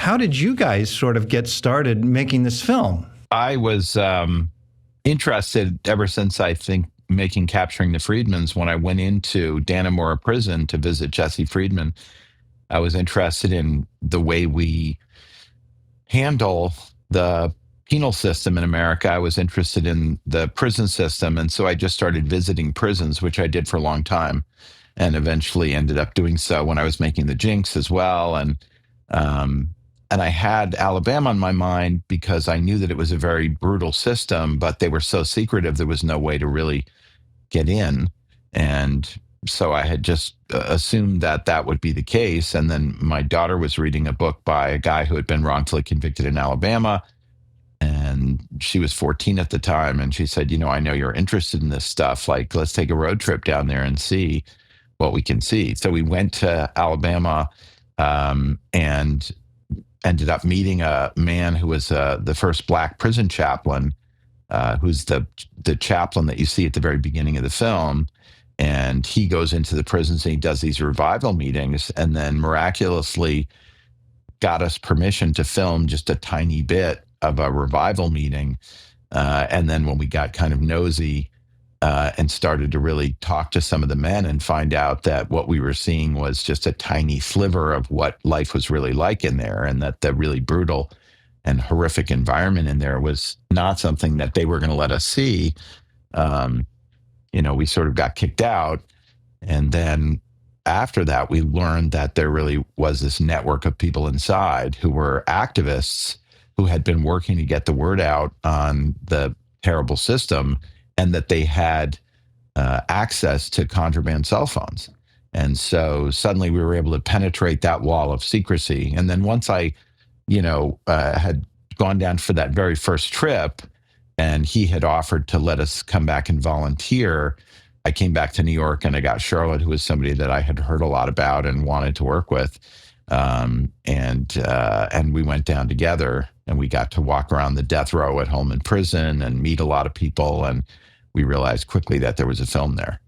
how did you guys sort of get started making this film? I was interested ever since, I think, making Capturing the Friedmans. When I went into Dannemora Prison to visit Jesse Friedman, I was interested in the way we handle the penal system in America. I was interested in the prison system. And so I just started visiting prisons, which I did for a long time, and eventually ended up doing so when I was making The Jinx as well. And I had Alabama on my mind because I knew that it was a very brutal system, but they were so secretive, there was no way to really get in. And so I had just assumed that that would be the case. And then my daughter was reading a book by a guy who had been wrongfully convicted in Alabama. And she was 14 at the time. And she said, I know you're interested in this stuff. Like, let's take a road trip down there and see what we can see. So we went to Alabama and ended up meeting a man who was the first Black prison chaplain, who's the chaplain that you see at the very beginning of the film. And he goes into the prisons and he does these revival meetings, and then miraculously got us permission to film just a tiny bit of a revival meeting. And then when we got kind of nosy and started to really talk to some of the men and find out that what we were seeing was just a tiny sliver of what life was really like in there, and that the really brutal and horrific environment in there was not something that they were going to let us see, we sort of got kicked out. And then after that, we learned that there really was this network of people inside who were activists who had been working to get the word out on the terrible system, and that they had access to contraband cell phones. And so suddenly we were able to penetrate that wall of secrecy. And then once I, had gone down for that very first trip, and he had offered to let us come back and volunteer, I came back to New York and I got Charlotte, who was somebody that I had heard a lot about and wanted to work with. And we went down together, and we got to walk around the death row at Holman Prison and meet a lot of people. And we realized quickly that there was a film there.